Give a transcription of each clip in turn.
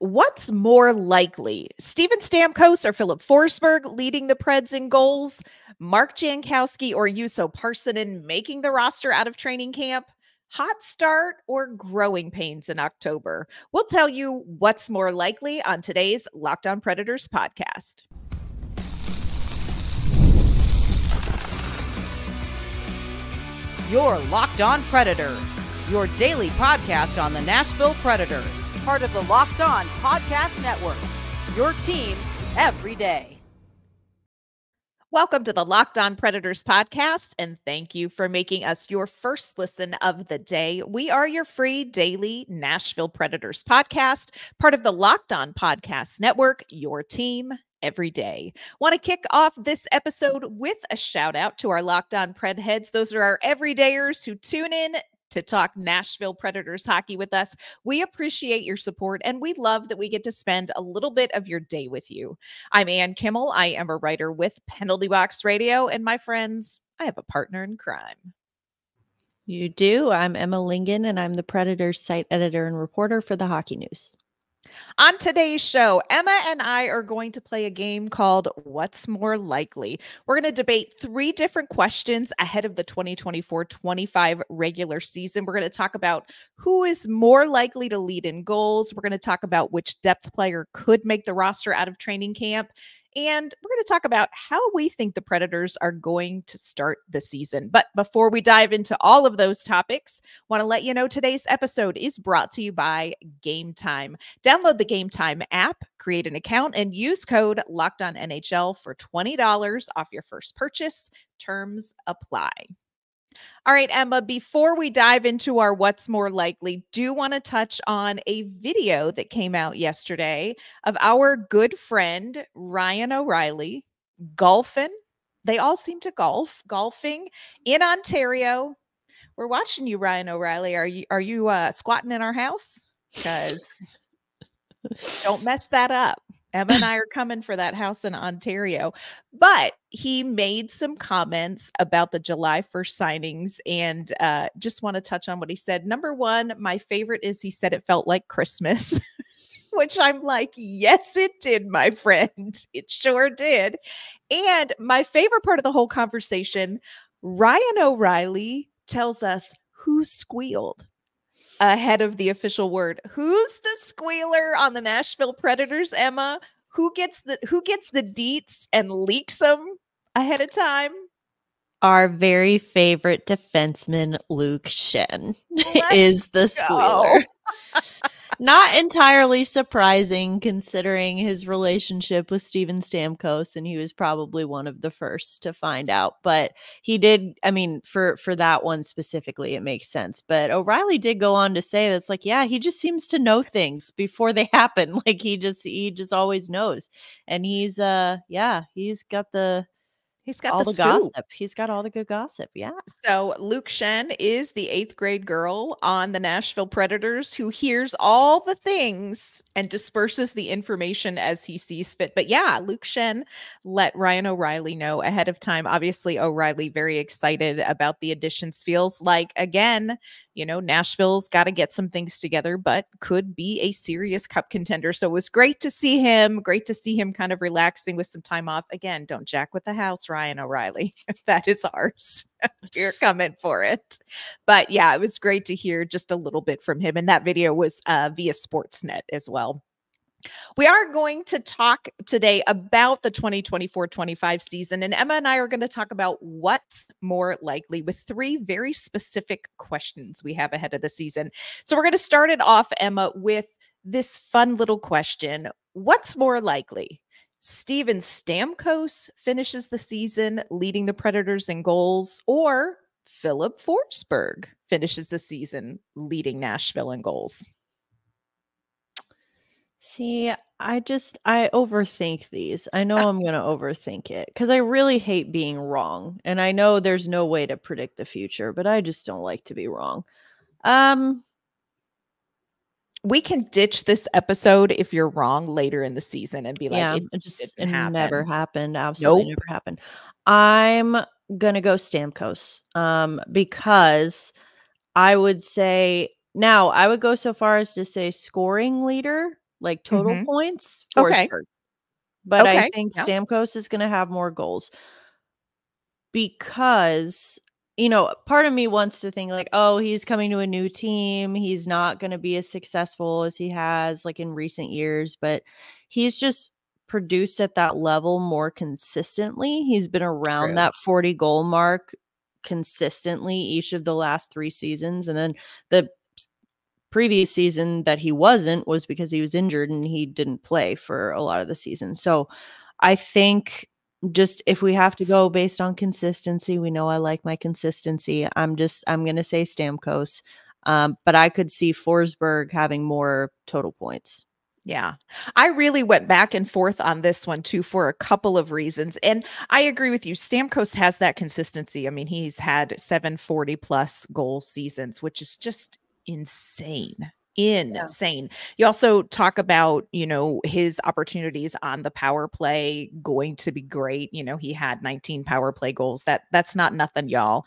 What's more likely? Steven Stamkos or Philip Forsberg leading the Preds in goals? Mark Jankowski or Juuso Parssinen making the roster out of training camp? Hot start or growing pains in October? We'll tell you what's more likely on today's Locked On Predators podcast. You're Locked On Predators, your daily podcast on the Nashville Predators. Part of the Locked On Podcast Network, your team every day. Welcome to the Locked On Predators podcast, and thank you for making us your first listen of the day. We are your free daily Nashville Predators podcast, part of the Locked On Podcast Network, your team every day. Want to kick off this episode with a shout out to our Locked On Pred heads. Those are our everydayers who tune in to talk Nashville Predators hockey with us. We appreciate your support, and we love that we get to spend a little bit of your day with you. I'm Ann Kimmel. I am a writer with Penalty Box Radio, and my friends, I have a partner in crime. You do. I'm Emma Lingen, and I'm the Predators site editor and reporter for the Hockey News. On today's show, Emma and I are going to play a game called What's More Likely. We're going to debate 3 different questions ahead of the 2024-25 regular season. We're going to talk about who is more likely to lead in goals. We're going to talk about which depth player could make the roster out of training camp. And we're going to talk about how we think the Predators are going to start the season. But before we dive into all of those topics, want to let you know today's episode is brought to you by Gametime. Download the Gametime app, create an account, and use code LOCKEDONNHL for $20 off your first purchase. Terms apply. All right, Emma, before we dive into our What's More Likely, do want to touch on a video that came out yesterday of our good friend, Ryan O'Reilly, golfing. They all seem to golfing in Ontario. We're watching you, Ryan O'Reilly. Are you squatting in our house? Because don't mess that up. Emma and I are coming for that house in Ontario. But he made some comments about the July 1st signings, and just want to touch on what he said. Number one, my favorite is he said it felt like Christmas, which I'm like, yes, it did, my friend. It sure did. And my favorite part of the whole conversation, Ryan O'Reilly tells us who squealed ahead of the official word. Who's the squealer on the Nashville Predators, Emma? Who gets the deets and leaks them ahead of time? Our very favorite defenseman, Luke Schenn, is the squealer. Not entirely surprising considering his relationship with Steven Stamkos, and he was probably one of the first to find out. But he did, I mean, for that one specifically, it makes sense. But O'Reilly did go on to say that's like, yeah, he just seems to know things before they happen. Like he just always knows. And he's got all the gossip. He's got all the good gossip. Yeah. So Luke Schenn is the 8th grade girl on the Nashville Predators who hears all the things and disperses the information as he sees fit. But yeah, Luke Schenn let Ryan O'Reilly know ahead of time. Obviously, O'Reilly very excited about the additions. Feels like, again, you know, Nashville's got to get some things together, but could be a serious cup contender. So it was great to see him kind of relaxing with some time off. Again, don't jack with the house, Ryan O'Reilly. That is ours. You're coming for it. But yeah, it was great to hear just a little bit from him. And that video was via Sportsnet as well. We are going to talk today about the 2024-25 season, and Emma and I are going to talk about what's more likely with 3 very specific questions we have ahead of the season. So we're going to start it off, Emma, with this fun little question. What's more likely? Steven Stamkos finishes the season leading the Predators in goals, or Philip Forsberg finishes the season leading Nashville in goals? See, I overthink these. I know I'm going to overthink it because I really hate being wrong. And I know there's no way to predict the future, but I just don't like to be wrong. We can ditch this episode if you're wrong later in the season and be like, yeah, it never happened. Absolutely never happened. I'm going to go Stamkos because I would say, now I would go so far as to say scoring leader, like total points, Okay. Forsberg. But I Okay. think Yeah. Stamkos is going to have more goals because, part of me wants to think like, oh, he's coming to a new team. He's not going to be as successful as he has like in recent years, but he's just produced at that level more consistently. He's been around that 40 goal mark consistently each of the last 3 seasons. And then the previous season that he wasn't was because he was injured and he didn't play for a lot of the season. So I think just if we have to go based on consistency, we know I like my consistency. I'm going to say Stamkos. But I could see Forsberg having more total points. Yeah, I really went back and forth on this one too for a couple of reasons. And I agree with you. Stamkos has that consistency. I mean, he's had 740 plus goal seasons, which is just insane. Insane. Yeah. You also talk about, his opportunities on the power play going to be great. He had 19 power play goals. That's not nothing, y'all,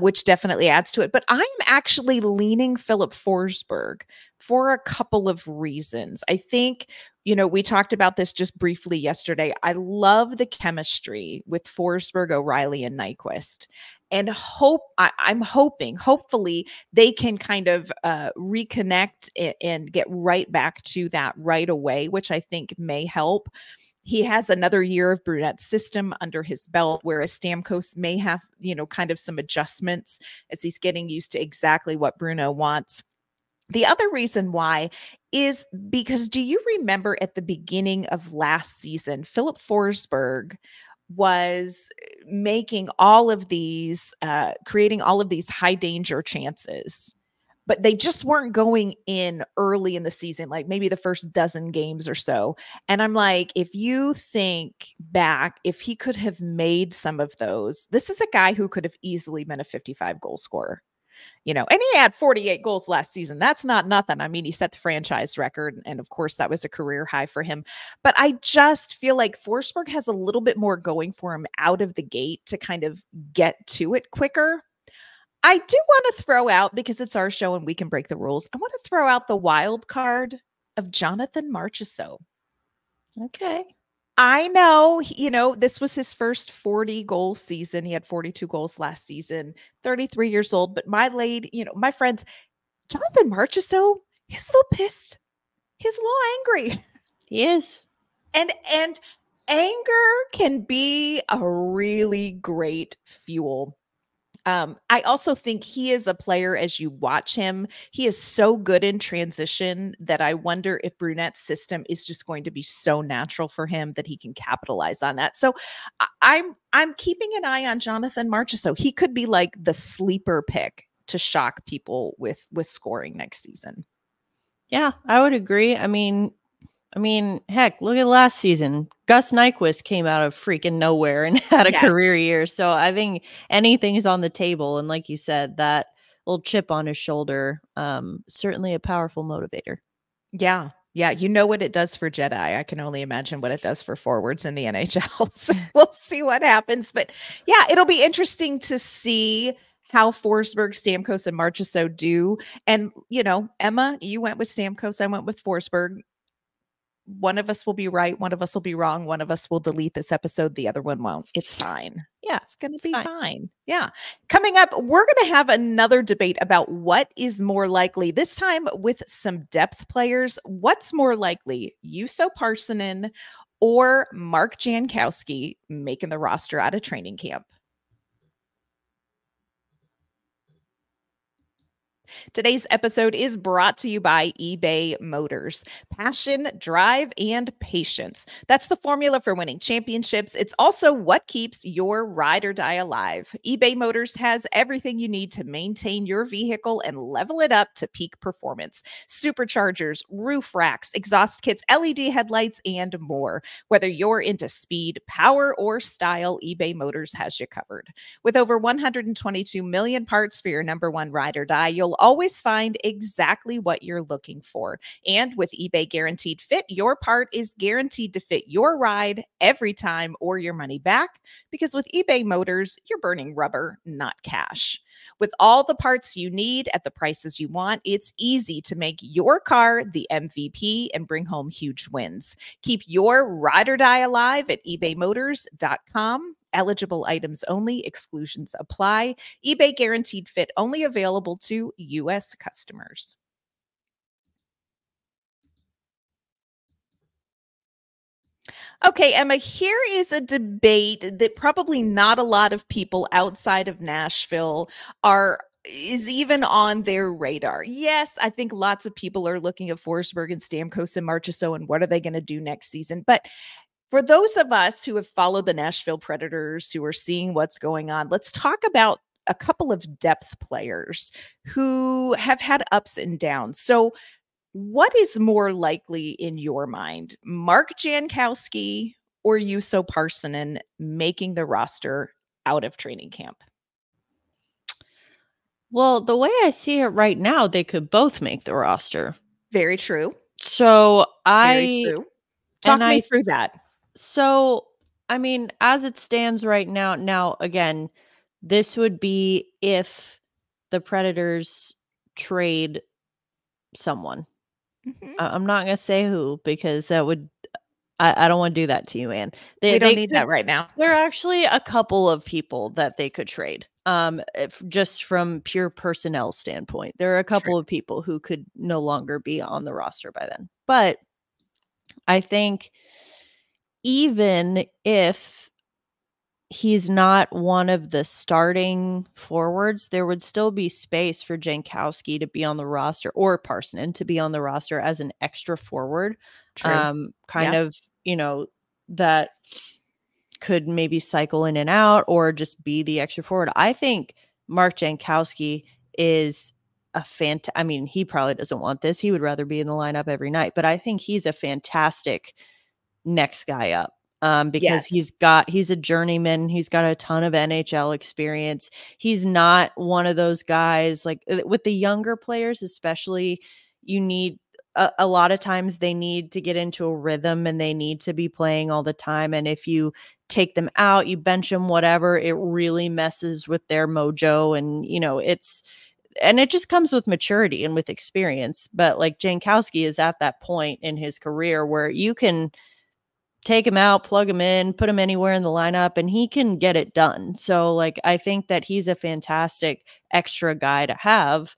which definitely adds to it. But I'm actually leaning Philip Forsberg for a couple of reasons. I think, we talked about this just briefly yesterday. I love the chemistry with Forsberg, O'Reilly, and Nyquist. And I'm hoping, hopefully, they can kind of reconnect and get right back to that right away, which I think may help. He has another year of Brunette's system under his belt, whereas Stamkos may have, kind of some adjustments as he's getting used to exactly what Bruno wants. The other reason why is because do you remember at the beginning of last season, Philip Forsberg was making all of these, creating all of these high danger chances, but they just weren't going in early in the season, like maybe the first dozen games or so. And I'm like, if you think back, if he could have made some of those, this is a guy who could have easily been a 55 goal scorer. And he had 48 goals last season. That's not nothing. I mean, he set the franchise record, and of course, that was a career high for him. But I just feel like Forsberg has a little bit more going for him out of the gate to kind of get to it quicker. I do want to throw out, because it's our show and we can break the rules, I want to throw out the wild card of Jonathan Marchessault. Okay. I know, this was his first 40 goal season. He had 42 goals last season, 33 years old. But my friends, Jonathan Marchessault, he's a little pissed. He's a little angry. He is. And anger can be a really great fuel. I also think he is a player, as you watch him, he is so good in transition that I wonder if Brunette's system is just going to be so natural for him that he can capitalize on that. So I'm keeping an eye on Jonathan Marchessault. He could be like the sleeper pick to shock people with scoring next season. Yeah, I would agree. I mean, heck, look at last season. Gus Nyquist came out of freaking nowhere and had a career year. So I think anything's on the table. And like you said, that little chip on his shoulder, certainly a powerful motivator. Yeah. Yeah. You know what it does for Jedi. I can only imagine what it does for forwards in the NHL. So we'll see what happens. But yeah, it'll be interesting to see how Forsberg, Stamkos, and Marchessault do. And, Emma, you went with Stamkos. I went with Forsberg. One of us will be right. One of us will be wrong. One of us will delete this episode. The other one won't. It's fine. Yeah, it's going to be fine. Yeah. Coming up, we're going to have another debate about what is more likely, this time with some depth players. What's more likely, Juuso Parssinen or Mark Jankowski making the roster out of training camp? Today's episode is brought to you by eBay Motors. Passion, drive, and patience. That's the formula for winning championships. It's also what keeps your ride or die alive. eBay Motors has everything you need to maintain your vehicle and level it up to peak performance. Superchargers, roof racks, exhaust kits, LED headlights, and more. Whether you're into speed, power, or style, eBay Motors has you covered. With over 122 million parts for your number one ride or die, you'll always find exactly what you're looking for. And with eBay Guaranteed Fit, your part is guaranteed to fit your ride every time or your money back. Because with eBay Motors, you're burning rubber, not cash. With all the parts you need at the prices you want, it's easy to make your car the MVP and bring home huge wins. Keep your ride or die alive at ebaymotors.com. Eligible items only, exclusions apply. eBay Guaranteed Fit only available to U.S. customers. Okay, Emma, here is a debate that probably not a lot of people outside of Nashville is even on their radar. Yes, I think lots of people are looking at Forsberg and Stamkos and Marchessault and what are they going to do next season. But for those of us who have followed the Nashville Predators, who are seeing what's going on, let's talk about a couple of depth players who have had ups and downs. So what is more likely in your mind, Mark Jankowski or Juuso Parssinen making the roster out of training camp? Well, the way I see it right now, they could both make the roster. Very true. So Very true. Talk me through that. So, I mean, as it stands right now, again, this would be if the Predators trade someone. Mm-hmm. I'm not going to say who because that would, I don't want to do that to you, Anne. We don't need that right now. There are actually a couple of people that they could trade. Just from pure personnel standpoint, there are a couple of people who could no longer be on the roster by then. But I think even if he's not one of the starting forwards, there would still be space for Jankowski to be on the roster or Parssinen to be on the roster as an extra forward. Kind of, that could maybe cycle in and out or just be the extra forward. I think Mark Jankowski is I mean, he probably doesn't want this. He would rather be in the lineup every night, but I think he's a fantastic next guy up. Because he's a journeyman. He's got a ton of NHL experience. He's not one of those guys like with the younger players, especially you need a lot of times they need to get into a rhythm and they need to be playing all the time. And if you take them out, you bench them, whatever, it really messes with their mojo. And, it just comes with maturity and with experience. But like Jankowski is at that point in his career where you can take him out, plug him in, put him anywhere in the lineup, and he can get it done. So, like, I think that he's a fantastic extra guy to have.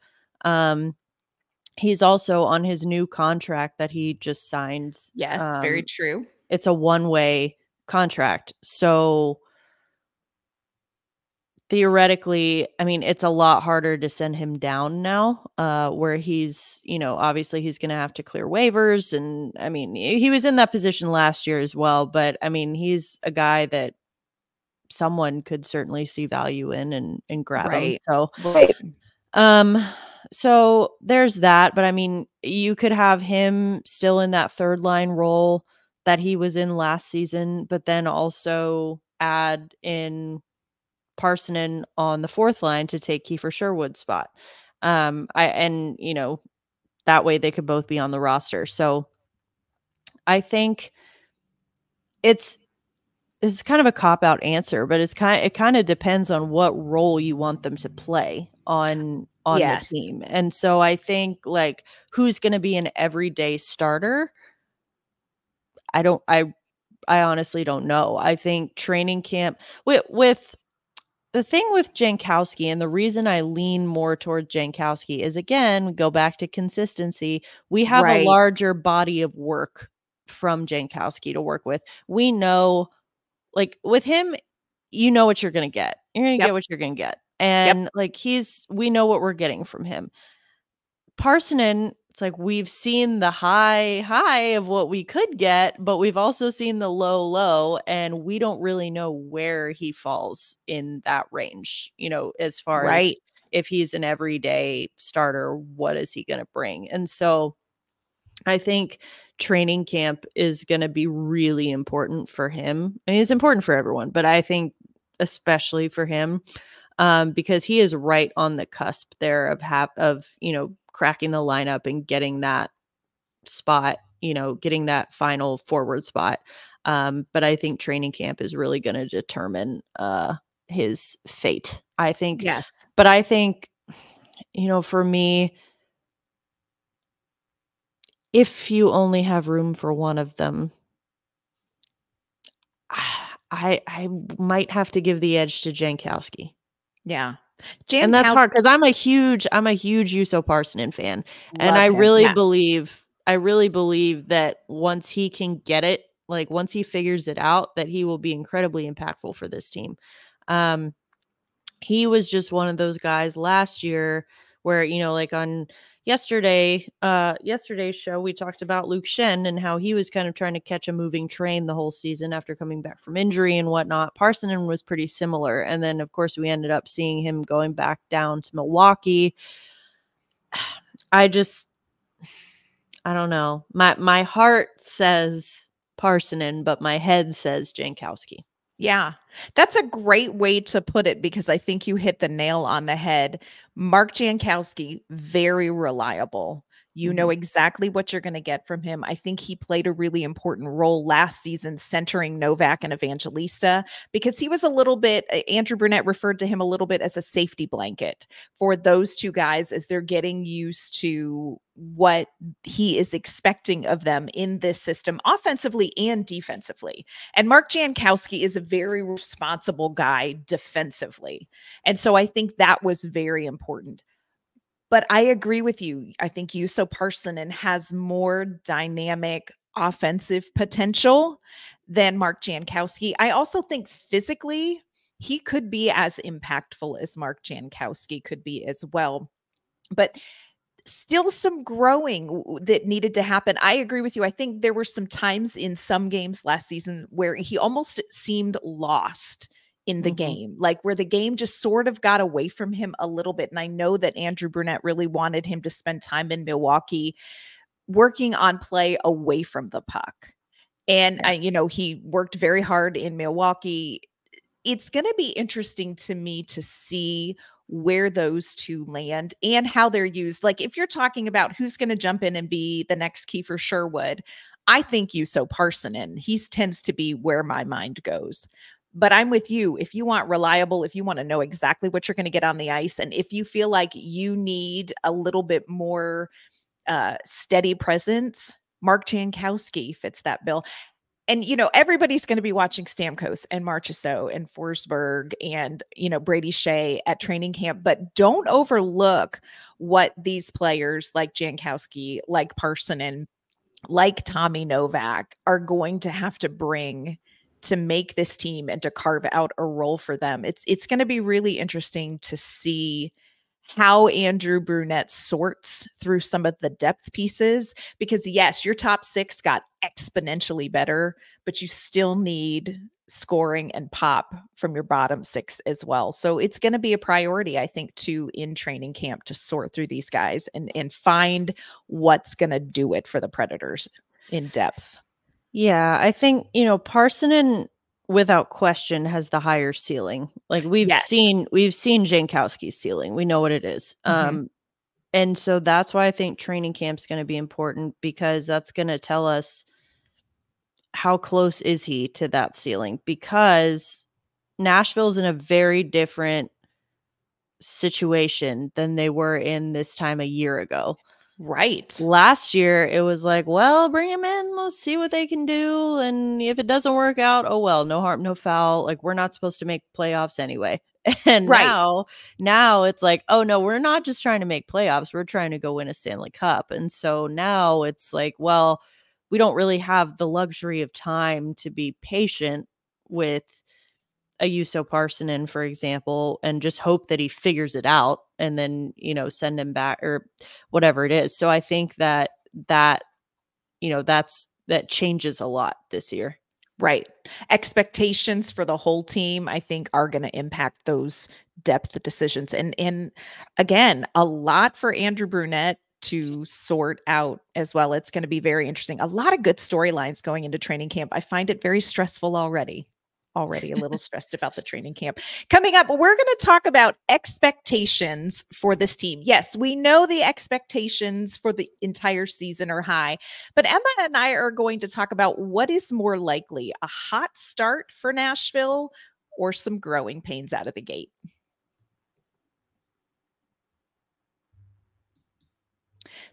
He's also on his new contract that he just signed. Yes, very true. It's a one-way contract. So, theoretically, I mean, it's a lot harder to send him down now, where he's, obviously he's going to have to clear waivers. And I mean, he was in that position last year as well, but I mean, he's a guy that someone could certainly see value in and grab him. So, so there's that, but I mean, you could have him still in that third line role that he was in last season, but then also add in Parssinen on the fourth line to take Kiefer Sherwood's spot. That way they could both be on the roster. So I think it's kind of a cop-out answer, but it kind of depends on what role you want them to play on the team. And so I think like who's going to be an everyday starter? I honestly don't know. I think training camp with the thing with Jankowski, and the reason I lean more toward Jankowski is, again, go back to consistency. We have a larger body of work from Jankowski to work with. We know, like, with him, you know what you're going to get. You're going to get what you're going to get. And, we know what we're getting from him. Parssinen, it's like we've seen the high of what we could get, but we've also seen the low, and we don't really know where he falls in that range, as far as if he's an everyday starter, what is he going to bring? And so I think training camp is going to be really important for him. I mean, it's important for everyone, but I think especially for him. because he is right on the cusp there of cracking the lineup and getting that spot, getting that final forward spot. But I think training camp is really going to determine his fate, I think. Yes. But I think, for me, if you only have room for one of them, I might have to give the edge to Jankowski. Yeah. And that's hard because I'm a huge Juuso Parssinen fan. And I him. really believe that once he can get it, like once he figures it out, that he will be incredibly impactful for this team. He was just one of those guys last year where, like on yesterday's show, we talked about Luke Schenn and how he was kind of trying to catch a moving train the whole season after coming back from injury and whatnot. Parssinen was pretty similar. And then, of course, we ended up seeing him going back down to Milwaukee. I don't know. My heart says Parssinen, but my head says Jankowski. Yeah, that's a great way to put it because I think you hit the nail on the head. Mark Jankowski, very reliable. You know exactly what you're going to get from him. I think he played a really important role last season centering Novak and Evangelista because he was a little bit, Andrew Brunette referred to him a little bit as a safety blanket for those two guys as they're getting used to what he is expecting of them in this system, offensively and defensively. And Mark Jankowski is a very responsible guy defensively. And so I think that was very important. But I agree with you. I think Juuso Parssinen has more dynamic offensive potential than Mark Jankowski. I also think physically he could be as impactful as Mark Jankowski could be as well. But still some growing that needed to happen. I agree with you. I think there were some times in some games last season where he almost seemed lost in the game, like where the game just sort of got away from him a little bit. And I know that Andrew Brunette really wanted him to spend time in Milwaukee working on play away from the puck. And he worked very hard in Milwaukee. It's going to be interesting to me to see where those two land and how they're used. Like if you're talking about who's going to jump in and be the next Kiefer Sherwood, I think Juuso Parssinen, he tends to be where my mind goes. But I'm with you. If you want reliable, if you want to know exactly what you're going to get on the ice, and if you feel like you need a little bit more steady presence, Mark Jankowski fits that bill. And, everybody's going to be watching Stamkos and Marchessault and Forsberg and, Brady Shea at training camp. But don't overlook what these players like Jankowski, like Parssinen, like Tommy Novak are going to have to bring to make this team and to carve out a role for them. It's going to be really interesting to see how Andrew Brunette sorts through some of the depth pieces, because yes, your top six got exponentially better, but you still need scoring and pop from your bottom six as well. So it's going to be a priority, I think, too, in training camp to sort through these guys and find what's going to do it for the Predators in depth. Yeah, I think, Parssinen without question has the higher ceiling. Like we've seen Jankowski's ceiling. We know what it is. And so that's why I think training camp's going to be important, because that's going to tell us how close is he to that ceiling, because Nashville's in a very different situation than they were in this time a year ago. Right. Last year, it was like, well, bring him in. Let's see what they can do. And if it doesn't work out, oh, well, no harm, no foul. Like, we're not supposed to make playoffs anyway. And now it's like, oh, no, we're not just trying to make playoffs. We're trying to go win a Stanley Cup. And so now it's like, well, we don't really have the luxury of time to be patient with a Juuso Parssinen, for example, and just hope that he figures it out and then, send him back or whatever it is. So I think that changes a lot this year. Right. Expectations for the whole team, I think, are going to impact those depth decisions. And again, a lot for Andrew Brunette to sort out as well. It's going to be very interesting. A lot of good storylines going into training camp. I find it very stressful already. already a little stressed about the training camp. Coming up, we're going to talk about expectations for this team. Yes, we know the expectations for the entire season are high, but Emma and I are going to talk about what is more likely, a hot start for Nashville or some growing pains out of the gate.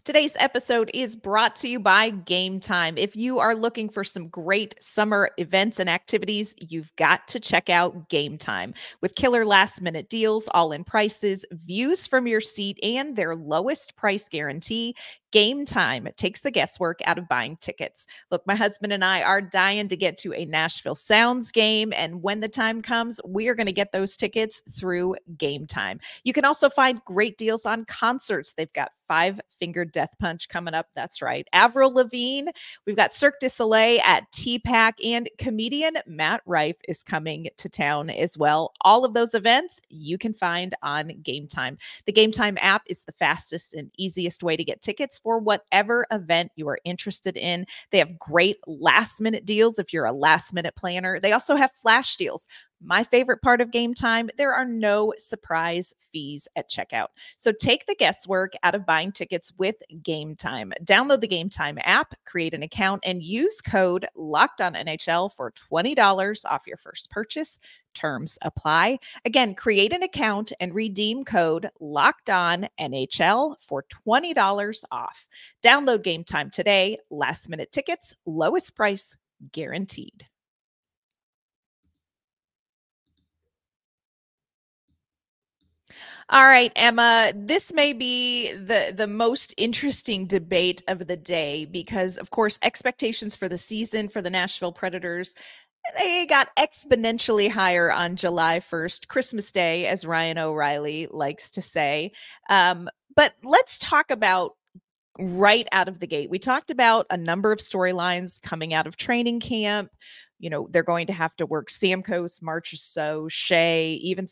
Today's episode is brought to you by Gametime. If you are looking for some great summer events and activities, you've got to check out Gametime. With killer last-minute deals, all-in prices, views from your seat, and their lowest price guarantee, Gametime takes the guesswork out of buying tickets. Look, my husband and I are dying to get to a Nashville Sounds game, and when the time comes, we are going to get those tickets through Gametime. You can also find great deals on concerts. They've got Five Finger Death Punch coming up. That's right. Avril Lavigne. We've got Cirque du Soleil at TPAC, and comedian Matt Rife is coming to town as well. All of those events you can find on Gametime. The Gametime app is the fastest and easiest way to get tickets for whatever event you are interested in. They have great last-minute deals if you're a last-minute planner. They also have flash deals. My favorite part of Gametime, there are no surprise fees at checkout. So take the guesswork out of buying tickets with Gametime. Download the Gametime app, create an account, and use code LOCKEDONNHL for $20 off your first purchase. Terms apply. Again, create an account and redeem code LOCKEDONNHL for $20 off. Download Gametime today. Last minute tickets, lowest price guaranteed. All right, Emma, this may be the most interesting debate of the day because, of course, expectations for the season for the Nashville Predators, they got exponentially higher on July 1st, Christmas Day, as Ryan O'Reilly likes to say. But let's talk about right out of the gate. We talked about a number of storylines coming out of training camp. You know, they're going to have to work Stamkos, Marchessault, Shea, even,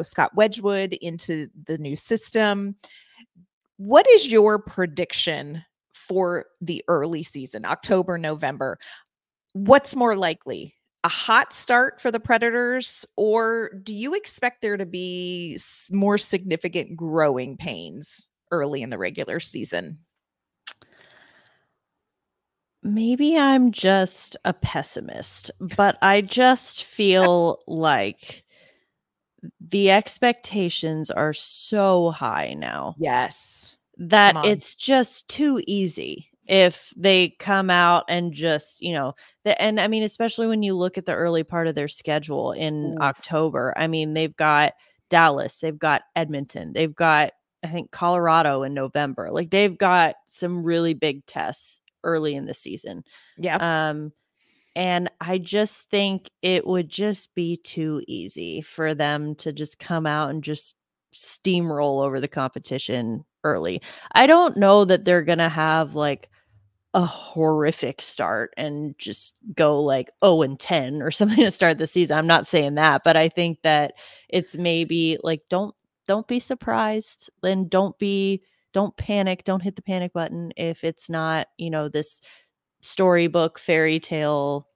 Scott Wedgwood into the new system. What is your prediction for the early season, October, November? What's more likely? A hot start for the Predators, or do you expect there to be more significant growing pains early in the regular season? Maybe I'm just a pessimist, but I just feel like the expectations are so high now. Yes. That it's just too easy if they come out and just, and I mean, especially when you look at the early part of their schedule in October. I mean, they've got Dallas, they've got Edmonton, they've got, I think, Colorado in November. Like, they've got some really big tests early in the season. Yeah. And I just think it would just be too easy for them to just come out and just steamroll over the competition early. I don't know that they're going to have like a horrific start and just go like 0-10 or something to start the season. I'm not saying that, but I think that it's maybe like, don't be surprised, and don't panic. Don't hit the panic button if it's not, this storybook fairy tale,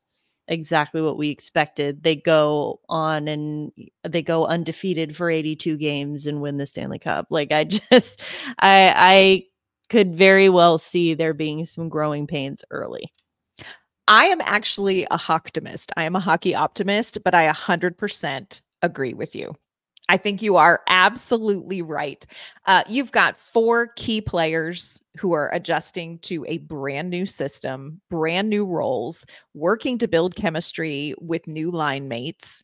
exactly what we expected. They go on and they go undefeated for 82 games and win the Stanley Cup. Like, I could very well see there being some growing pains early. I am actually a hockeyoptimist. I am a hockey optimist, but I 100% agree with you. I think you are absolutely right. You've got 4 key players who are adjusting to a brand new system, brand new roles, working to build chemistry with new line mates.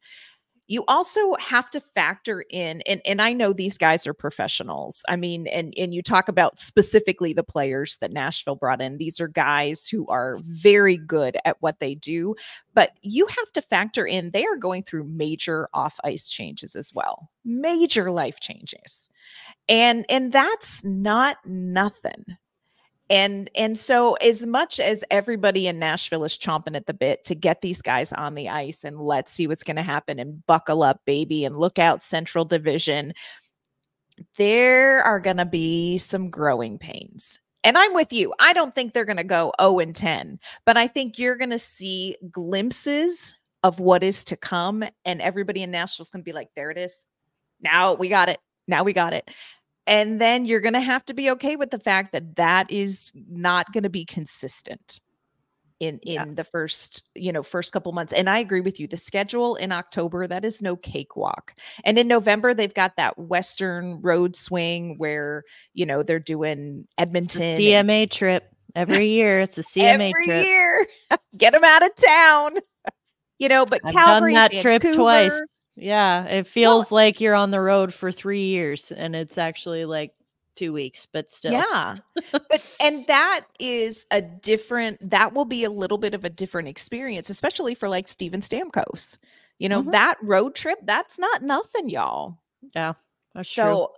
You also have to factor in, and I know these guys are professionals. I mean, and you talk about specifically the players that Nashville brought in. These are guys who are very good at what they do, but you have to factor in they are going through major off-ice changes as well, major life changes. And that's not nothing. And so as much as everybody in Nashville is chomping at the bit to get these guys on the ice and let's see what's going to happen and buckle up, baby, and look out Central Division, there are going to be some growing pains. And I'm with you. I don't think they're going to go 0-10, but I think you're going to see glimpses of what is to come. And everybody in Nashville's going to be like, there it is. Now we got it. Now we got it. And then you're going to have to be okay with the fact that that is not going to be consistent in the first couple months. And I agree with you. The schedule in October, that is no cakewalk. And in November, they've got that Western road swing where, they're doing Edmonton. It's a CMA trip every year. It's a CMA every trip. year. Get them out of town. But I've Calgary, done that Vancouver, trip twice. Yeah, it feels like you're on the road for 3 years, and it's actually like 2 weeks, but still. Yeah. And that will be a little bit of a different experience, especially for like Steven Stamkos. That road trip, that's not nothing, y'all. Yeah, that's true.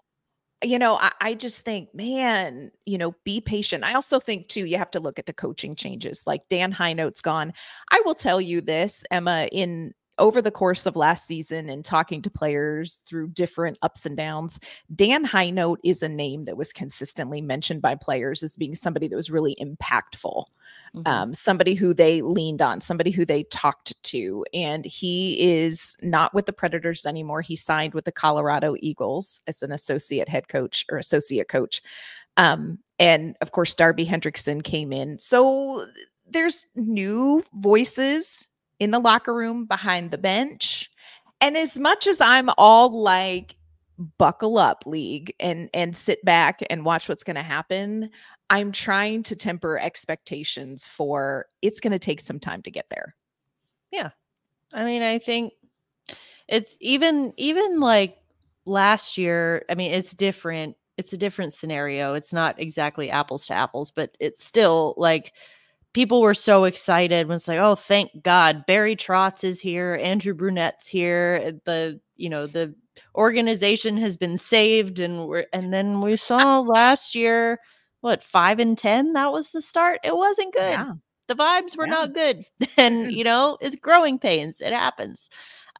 I just think, man, be patient. I also think too, you have to look at the coaching changes. Like Dan Hinote's gone. I will tell you this, Emma, over the course of last season and talking to players through different ups and downs, Dan Hinote is a name that was consistently mentioned by players as being somebody that was really impactful, somebody who they leaned on, somebody who they talked to. And he is not with the Predators anymore. He signed with the Colorado Eagles as an associate head coach or associate coach. And of course, Darby Hendrickson came in. So there's new voices in the locker room, behind the bench. And as much as I'm all like, buckle up, league, and sit back and watch what's going to happen, I'm trying to temper expectations for it's going to take some time to get there. Yeah. I mean, I think it's even like last year. I mean, it's different. It's a different scenario. It's not exactly apples to apples, but it's still like, people were so excited when it's like, oh, thank God, Barry Trotz is here, Andrew Brunette's here, the organization has been saved, and then we saw last year, 5-10? That was the start. It wasn't good. Yeah. The vibes were not good, and it's growing pains. It happens.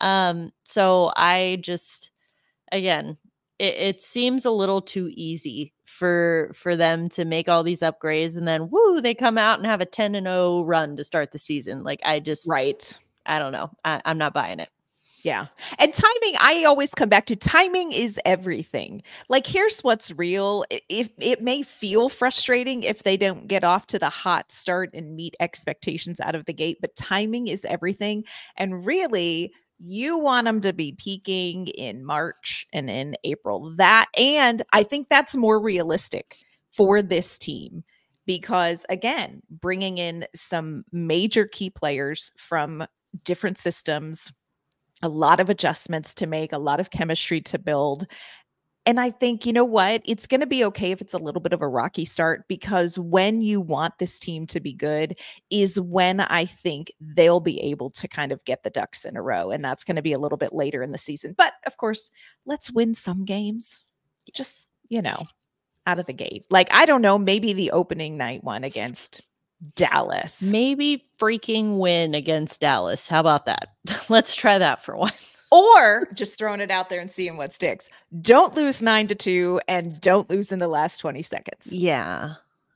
So I just, again, it seems a little too easy for them to make all these upgrades and then they come out and have a 10-0 run to start the season. Like I don't know. I'm not buying it. Yeah. And timing, I always come back to timing is everything. Like here's what's real. If it may feel frustrating if they don't get off to the hot start and meet expectations out of the gate, but timing is everything. And really, you want them to be peaking in March and in April. And I think that's more realistic for this team because, again, bringing in some major key players from different systems, a lot of adjustments to make, a lot of chemistry to build. And I think, you know what? It's going to be okay if it's a little bit of a rocky start because when you want this team to be good is when I think they'll be able to kind of get the ducks in a row. And that's going to be a little bit later in the season. But of course, let's win some games. Just, out of the gate. Like, I don't know, maybe the opening night one against Dallas. Maybe freaking win against Dallas. How about that? Let's try that for once. Or just throwing it out there and seeing what sticks. Don't lose 9-2 and don't lose in the last 20 seconds. Yeah.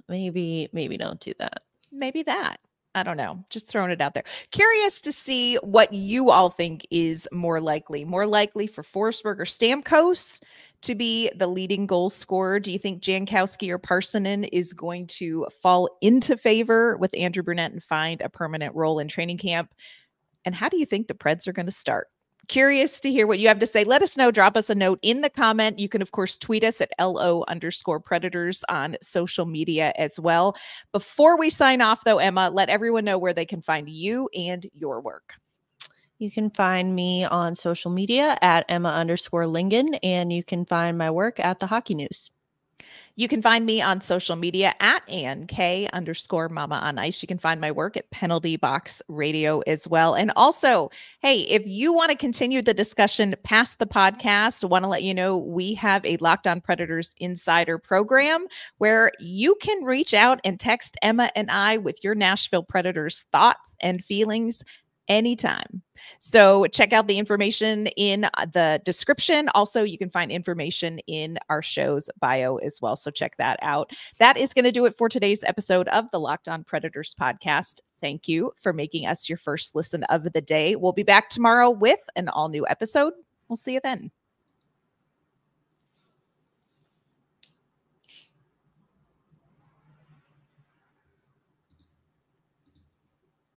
Maybe don't do that. Maybe that. I don't know. Just throwing it out there. Curious to see what you all think is more likely. More likely for Forsberg or Stamkos to be the leading goal scorer. Do you think Jankowski or Parsonen is going to fall into favor with Andrew Brunette and find a permanent role in training camp? And how do you think the Preds are going to start? Curious to hear what you have to say. Let us know. Drop us a note in the comment. You can, of course, tweet us at LO_Predators on social media as well. Before we sign off, though, Emma, let everyone know where they can find you and your work. You can find me on social media at Emma_Lingen, and you can find my work at The Hockey News. You can find me on social media at AnnK_Mama on Ice. You can find my work at Penalty Box Radio as well. And also, hey, if you want to continue the discussion past the podcast, I want to let you know we have a Locked On Predators Insider program where you can reach out and text Emma and I with your Nashville Predators thoughts and feelings anytime. So check out the information in the description. Also, you can find information in our show's bio as well. So check that out. That is going to do it for today's episode of the Locked On Predators podcast. thank you for making us your first listen of the day. We'll be back tomorrow with an all-new episode. We'll see you then.